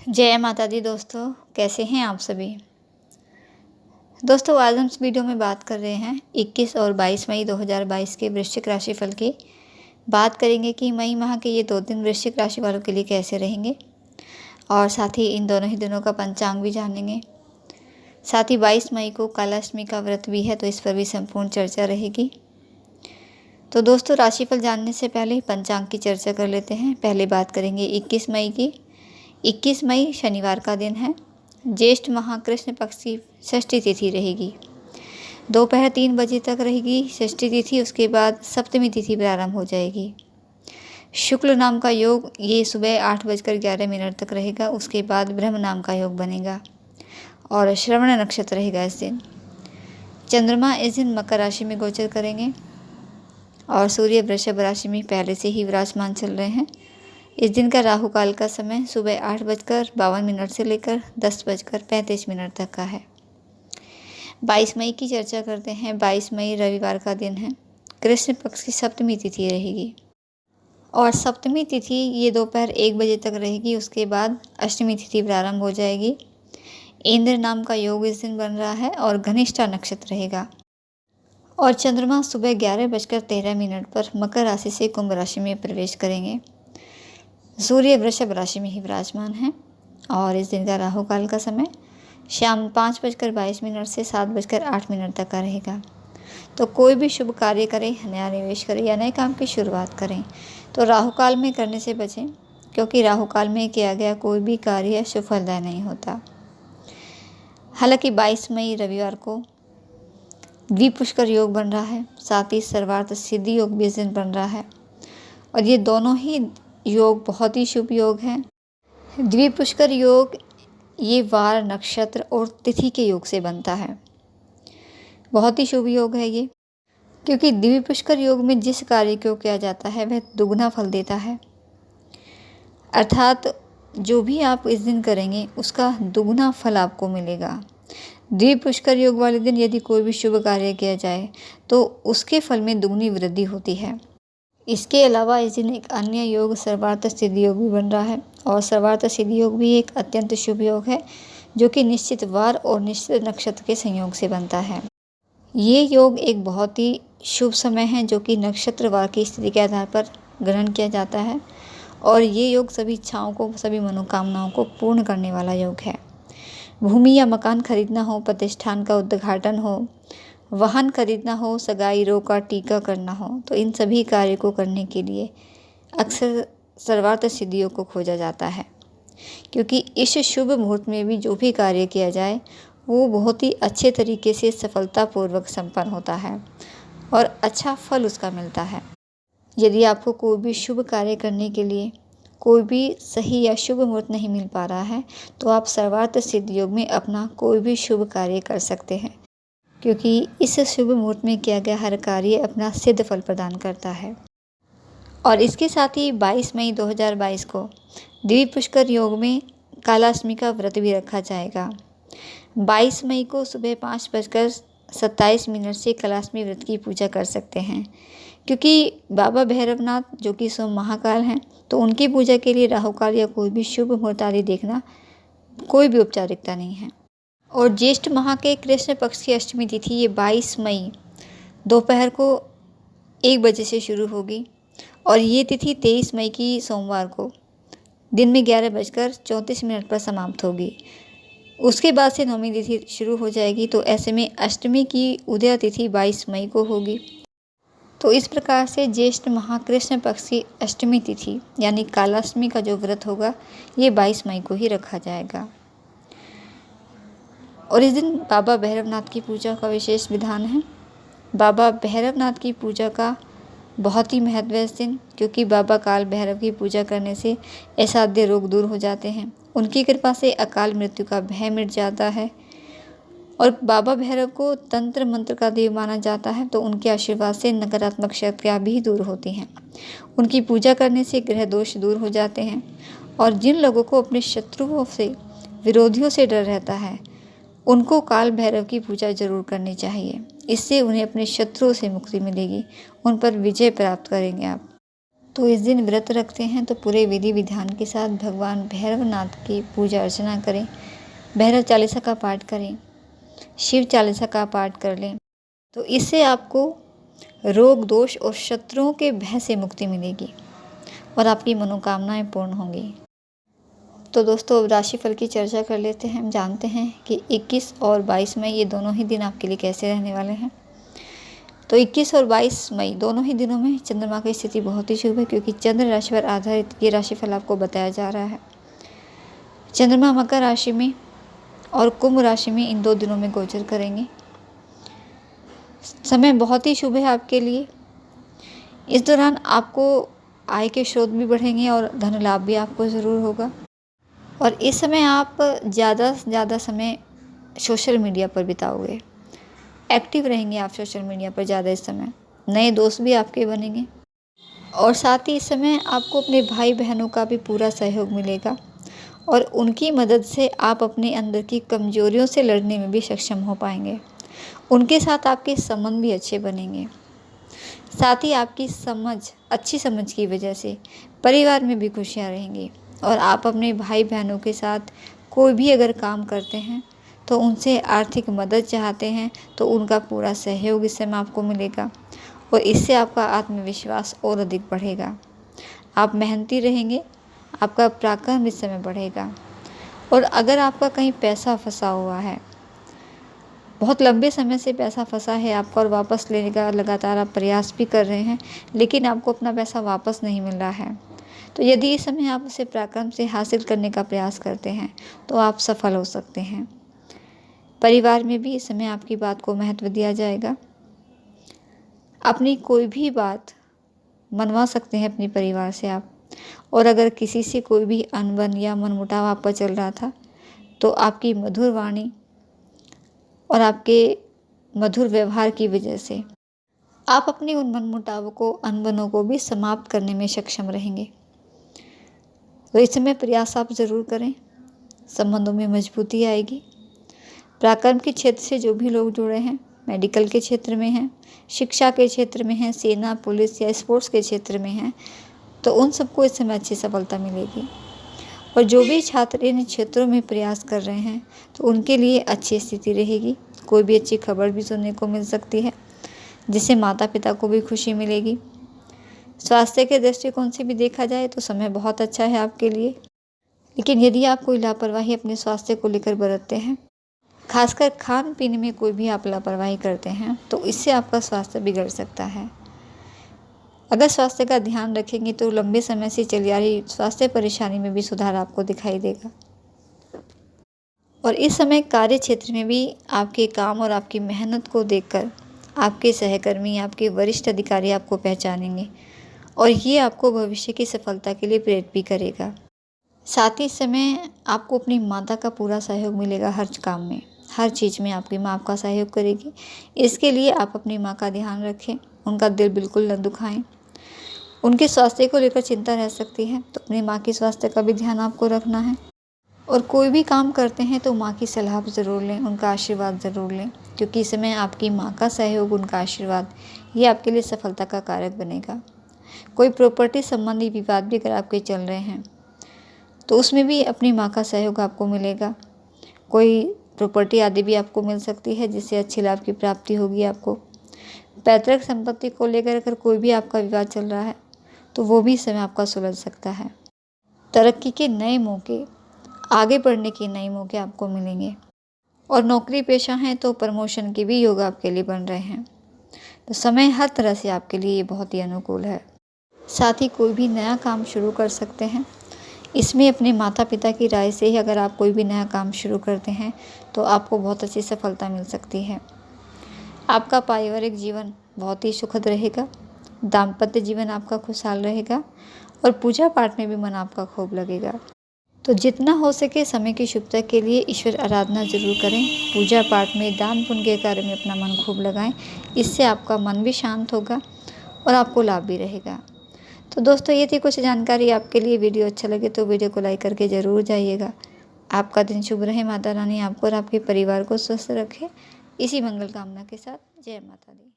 जय माता दी दोस्तों, कैसे हैं आप सभी। दोस्तों आज हम इस वीडियो में बात कर रहे हैं 21 और 22 मई 2022 के वृश्चिक राशि फल की। बात करेंगे कि मई माह के ये 2 दिन वृश्चिक राशि वालों के लिए कैसे रहेंगे और साथ ही इन दोनों ही दिनों का पंचांग भी जानेंगे। साथ ही 22 मई को कालाष्टमी का व्रत भी है, तो इस पर भी संपूर्ण चर्चा रहेगी। तो दोस्तों राशिफल जानने से पहले पंचांग की चर्चा कर लेते हैं। पहले बात करेंगे 21 मई की। 21 मई शनिवार का दिन है। ज्येष्ठ माह कृष्ण पक्ष की षष्ठी तिथि रहेगी। दोपहर 3 बजे तक रहेगी षष्ठी तिथि। उसके बाद सप्तमी तिथि प्रारंभ हो जाएगी। शुक्ल नाम का योग ये सुबह 8:11 तक रहेगा। उसके बाद ब्रह्म नाम का योग बनेगा और श्रवण नक्षत्र रहेगा इस दिन। चंद्रमा इस दिन मकर राशि में गोचर करेंगे और सूर्य वृषभ राशि में पहले से ही विराजमान चल रहे हैं। इस दिन का राहु काल का समय सुबह 8:52 से लेकर 10:35 तक का है। 22 मई की चर्चा करते हैं। 22 मई रविवार का दिन है। कृष्ण पक्ष की सप्तमी तिथि रहेगी और सप्तमी तिथि ये दोपहर 1 बजे तक रहेगी। उसके बाद अष्टमी तिथि प्रारंभ हो जाएगी। इंद्र नाम का योग इस दिन बन रहा है और घनिष्ठा नक्षत्र रहेगा और चंद्रमा सुबह 11:13 पर मकर राशि से कुंभ राशि में प्रवेश करेंगे। सूर्य वृषभ राशि में ही विराजमान है और इस दिन का राहु काल का समय शाम 5:22 से 7:08 तक का रहेगा। तो कोई भी शुभ कार्य करें, नया निवेश करें या नए काम की शुरुआत करें तो राहु काल में करने से बचें, क्योंकि राहु काल में किया गया कोई भी कार्य सुफलदाय नहीं होता। हालांकि 22 मई रविवार को द्विपुष्कर योग बन रहा है, साथ ही सर्वार्थ सिद्धि योग भी इस दिन बन रहा है और ये दोनों ही योग बहुत ही शुभ योग हैं। द्विपुष्कर योग ये वार, नक्षत्र और तिथि के योग से बनता है। बहुत ही शुभ योग है ये, क्योंकि द्विपुष्कर योग में जिस कार्य को किया जाता है वह दुगना फल देता है। अर्थात जो भी आप इस दिन करेंगे उसका दुगना फल आपको मिलेगा। द्विपुष्कर योग वाले दिन यदि कोई भी शुभ कार्य किया जाए तो उसके फल में दुगनी वृद्धि होती है। इसके अलावा इस दिन एक अन्य योग सर्वार्थ सिद्धि योग भी बन रहा है और सर्वार्थ सिद्धि योग भी एक अत्यंत शुभ योग है, जो कि निश्चित वार और निश्चित नक्षत्र के संयोग से बनता है। ये योग एक बहुत ही शुभ समय है, जो कि नक्षत्र वार की स्थिति के आधार पर ग्रहण किया जाता है और ये योग सभी इच्छाओं को, सभी मनोकामनाओं को पूर्ण करने वाला योग है। भूमि या मकान खरीदना हो, प्रतिष्ठान का उद्घाटन हो, वाहन खरीदना हो, सगाई, रोका, टीका करना हो, तो इन सभी कार्य को करने के लिए अक्सर सर्वार्थ सिद्धियों को खोजा जाता है, क्योंकि इस शुभ मुहूर्त में भी जो भी कार्य किया जाए वो बहुत ही अच्छे तरीके से सफलतापूर्वक संपन्न होता है और अच्छा फल उसका मिलता है। यदि आपको कोई भी शुभ कार्य करने के लिए कोई भी सही या शुभ मुहूर्त नहीं मिल पा रहा है तो आप सर्वार्थ सिद्धि योग में अपना कोई भी शुभ कार्य कर सकते हैं, क्योंकि इस शुभ मुहूर्त में किया गया हर कार्य अपना सिद्ध फल प्रदान करता है। और इसके साथ ही 22 मई 2022 को द्विपुष्कर योग में कालाष्टमी का व्रत भी रखा जाएगा। 22 मई को सुबह 5:27 से कालाष्टमी व्रत की पूजा कर सकते हैं, क्योंकि बाबा भैरवनाथ जो कि स्वयं महाकाल हैं, तो उनकी पूजा के लिए राहु काल या कोई भी शुभ मुहूर्त आदि देखना कोई भी औपचारिकता नहीं है। और ज्येष्ठ माह के कृष्ण पक्ष की अष्टमी तिथि ये 22 मई दोपहर को 1 बजे से शुरू होगी और ये तिथि 23 मई की सोमवार को दिन में 11:34 पर समाप्त होगी। उसके बाद से नवमी तिथि शुरू हो जाएगी, तो ऐसे में अष्टमी की उदय तिथि 22 मई को होगी। तो इस प्रकार से ज्येष्ठ माह कृष्ण पक्ष की अष्टमी तिथि यानी कालाष्टमी का जो व्रत होगा ये 22 मई को ही रखा जाएगा। और इस दिन बाबा भैरवनाथ की पूजा का विशेष विधान है। बाबा भैरवनाथ की पूजा का बहुत ही महत्व है इस दिन, क्योंकि बाबा काल भैरव की पूजा करने से असाध्य रोग दूर हो जाते हैं। उनकी कृपा से अकाल मृत्यु का भय मिट जाता है और बाबा भैरव को तंत्र मंत्र का देव माना जाता है, तो उनके आशीर्वाद से नकारात्मक शक्तियाँ भी दूर होती हैं। उनकी पूजा करने से ग्रह दोष दूर हो जाते हैं और जिन लोगों को अपने शत्रुओं से, विरोधियों से डर रहता है उनको काल भैरव की पूजा जरूर करनी चाहिए। इससे उन्हें अपने शत्रुओं से मुक्ति मिलेगी, उन पर विजय प्राप्त करेंगे आप। तो इस दिन व्रत रखते हैं तो पूरे विधि विधान के साथ भगवान भैरवनाथ की पूजा अर्चना करें, भैरव चालीसा का पाठ करें, शिव चालीसा का पाठ कर लें। तो इससे आपको रोग दोष और शत्रुओं के भय से मुक्ति मिलेगी और आपकी मनोकामनाएं पूर्ण होंगी। तो दोस्तों अब राशिफल की चर्चा कर लेते हैं। हम जानते हैं कि 21 और 22 मई ये दोनों ही दिन आपके लिए कैसे रहने वाले हैं। तो 21 और 22 मई दोनों ही दिनों में चंद्रमा की स्थिति बहुत ही शुभ है, क्योंकि चंद्र राशि पर आधारित ये राशिफल आपको बताया जा रहा है। चंद्रमा मकर राशि में और कुंभ राशि में इन 2 दिनों में गोचर करेंगे। समय बहुत ही शुभ है आपके लिए। इस दौरान आपको आय के स्रोत भी बढ़ेंगे और धन लाभ भी आपको ज़रूर होगा। और इस समय आप ज़्यादा से ज़्यादा समय सोशल मीडिया पर बिताओगे, एक्टिव रहेंगे आप सोशल मीडिया पर ज़्यादा। इस समय नए दोस्त भी आपके बनेंगे और साथ ही इस समय आपको अपने भाई बहनों का भी पूरा सहयोग मिलेगा और उनकी मदद से आप अपने अंदर की कमजोरियों से लड़ने में भी सक्षम हो पाएंगे। उनके साथ आपके संबंध भी अच्छे बनेंगे। साथ ही आपकी अच्छी समझ की वजह से परिवार में भी खुशियाँ रहेंगी और आप अपने भाई बहनों के साथ कोई भी अगर काम करते हैं तो उनसे आर्थिक मदद चाहते हैं तो उनका पूरा सहयोग इस समय आपको मिलेगा और इससे आपका आत्मविश्वास और अधिक बढ़ेगा। आप मेहनती रहेंगे, आपका पराक्रम इस समय बढ़ेगा। और अगर आपका कहीं पैसा फंसा हुआ है, बहुत लंबे समय से पैसा फंसा है आपका और वापस लेने का लगातार आप प्रयास भी कर रहे हैं, लेकिन आपको अपना पैसा वापस नहीं मिल रहा है, तो यदि इस समय आप उसे पराक्रम से हासिल करने का प्रयास करते हैं तो आप सफल हो सकते हैं। परिवार में भी इस समय आपकी बात को महत्व दिया जाएगा। अपनी कोई भी बात मनवा सकते हैं अपने परिवार से आप। और अगर किसी से कोई भी अनबन या मनमुटाव आपका चल रहा था तो आपकी मधुर वाणी और आपके मधुर व्यवहार की वजह से आप अपनी उन मनमुटावों को, अनबनों को भी समाप्त करने में सक्षम रहेंगे। तो इस समय प्रयास आप ज़रूर करें, संबंधों में मजबूती आएगी। पराक्रम के क्षेत्र से जो भी लोग जुड़े हैं, मेडिकल के क्षेत्र में हैं, शिक्षा के क्षेत्र में हैं, सेना, पुलिस या स्पोर्ट्स के क्षेत्र में हैं, तो उन सबको इस समय अच्छी सफलता मिलेगी। और जो भी छात्र इन क्षेत्रों में प्रयास कर रहे हैं तो उनके लिए अच्छी स्थिति रहेगी। कोई भी अच्छी खबर भी सुनने को मिल सकती है जिससे माता पिता को भी खुशी मिलेगी। स्वास्थ्य के दृष्टिकोण से भी देखा जाए तो समय बहुत अच्छा है आपके लिए, लेकिन यदि आप कोई लापरवाही अपने स्वास्थ्य को लेकर बरतते हैं, खासकर खान पीने में कोई भी आप लापरवाही करते हैं, तो इससे आपका स्वास्थ्य बिगड़ सकता है। अगर स्वास्थ्य का ध्यान रखेंगे तो लंबे समय से चली आ रही स्वास्थ्य परेशानी में भी सुधार आपको दिखाई देगा। और इस समय कार्य क्षेत्र में भी आपके काम और आपकी मेहनत को देखकर आपके सहकर्मी, आपके वरिष्ठ अधिकारी आपको पहचानेंगे और ये आपको भविष्य की सफलता के लिए प्रेरित भी करेगा। साथ ही इस समय आपको अपनी माता का पूरा सहयोग मिलेगा हर काम में, हर चीज़ में आपकी माँ आपका सहयोग करेगी। इसके लिए आप अपनी माँ का ध्यान रखें, उनका दिल बिल्कुल न दुखाएं। उनके स्वास्थ्य को लेकर चिंता रह सकती है तो अपनी माँ के स्वास्थ्य का भी ध्यान आपको रखना है। और कोई भी काम करते हैं तो माँ की सलाह ज़रूर लें, उनका आशीर्वाद ज़रूर लें, क्योंकि इस समय आपकी माँ का सहयोग, उनका आशीर्वाद ये आपके लिए सफलता का कारक बनेगा। कोई प्रॉपर्टी संबंधी विवाद भी अगर आपके चल रहे हैं तो उसमें भी अपनी माँ का सहयोग आपको मिलेगा। कोई प्रॉपर्टी आदि भी आपको मिल सकती है जिससे अच्छे लाभ की प्राप्ति होगी आपको। पैतृक संपत्ति को लेकर अगर कोई भी आपका विवाद चल रहा है तो वो भी समय आपका सुलझ सकता है। तरक्की के नए मौके, आगे बढ़ने के नए मौके आपको मिलेंगे। और नौकरी पेशा हैं तो प्रमोशन के भी योग आपके लिए बन रहे हैं। तो समय हर तरह से आपके लिए बहुत ही अनुकूल है। साथ ही कोई भी नया काम शुरू कर सकते हैं। इसमें अपने माता पिता की राय से ही अगर आप कोई भी नया काम शुरू करते हैं तो आपको बहुत अच्छी सफलता मिल सकती है। आपका पारिवारिक जीवन बहुत ही सुखद रहेगा, दाम्पत्य जीवन आपका खुशहाल रहेगा और पूजा पाठ में भी मन आपका खूब लगेगा। तो जितना हो सके समय की शुभता के लिए ईश्वर आराधना जरूर करें। पूजा पाठ में, दान पुण्य के कार्य में अपना मन खूब लगाएं। इससे आपका मन भी शांत होगा और आपको लाभ भी रहेगा। तो दोस्तों ये थी कुछ जानकारी आपके लिए। वीडियो अच्छा लगे तो वीडियो को लाइक करके ज़रूर जाइएगा। आपका दिन शुभ रहे। माता रानी आपको और आपके परिवार को स्वस्थ रखे। इसी मंगल कामना के साथ जय माता दी।